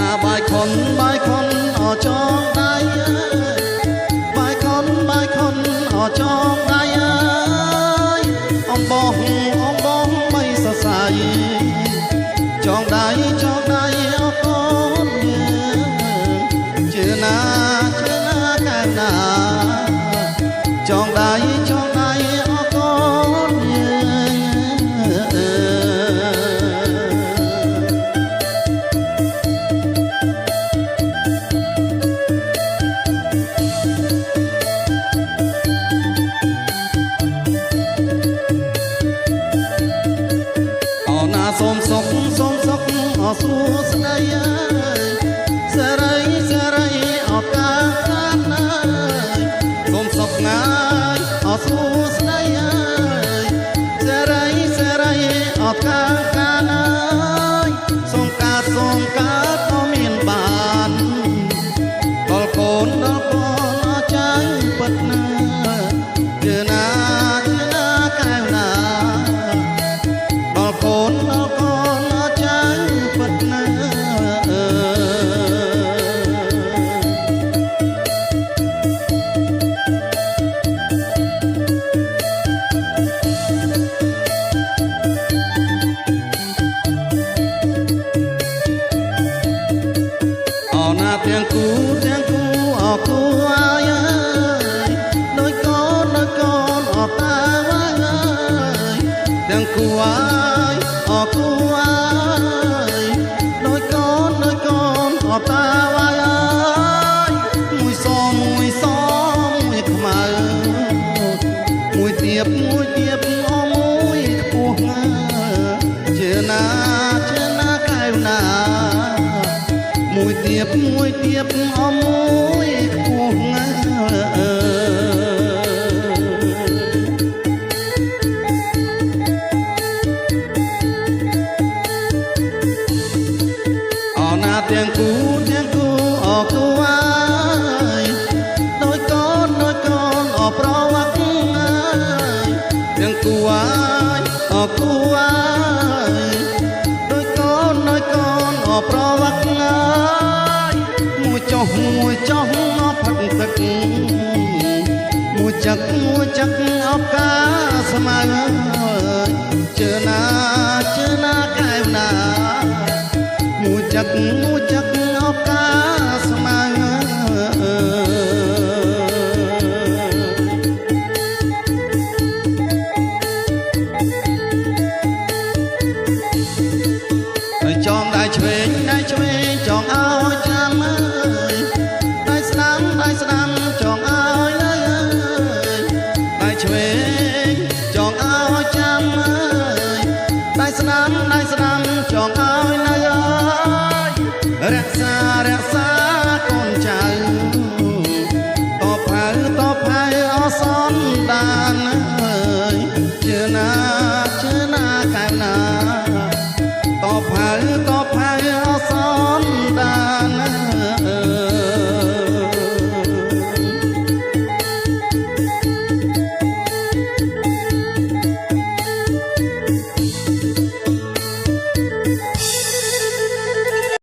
ណាបាយខុនអចងដៃបាយខុនអចងដៃអំបងមិនសរសៃចងដៃអកូនជឿណាកែណាចងដៃអកូនសូមសុខអសួស្ដីសេរីអបកានសូមសុខងាយអសួស្ដីសេរីអបកានសូមកើតក៏មានបានដល់កូនអចាញ់ពិតណាជឿណាកែវណាដល់កូនអចាញ់ពិតណាអណាទាំងគូអគូអាយដោយកូនអតាវាយទាំងគូអាយអគូអាយដោយកូនអតាវាយមួយមួយខ្មៅមួយទៀបអមួយខ្ពស់ណាជឿណាកែវណាមួយទៀបអមួយខ្ពស់ណាអណាទាំងគូអគូអាយដោយកូនអប្រវត្តិទាំងគូអាយអគូអាយដោយកូនអប្រវត្តិមួយចុះផឹកទឹកមួយចឹកអបកាស្មៅជឿណាកែវណាមួយចឹកអបកាស្មៅចងដៃឆ្វេងចងឲ្យចាំដៃស្ដាំចងឲ្យដៃឆ្វេងចងឲ្យចាំដៃស្ដាំចងឲ្យនៅរក្សា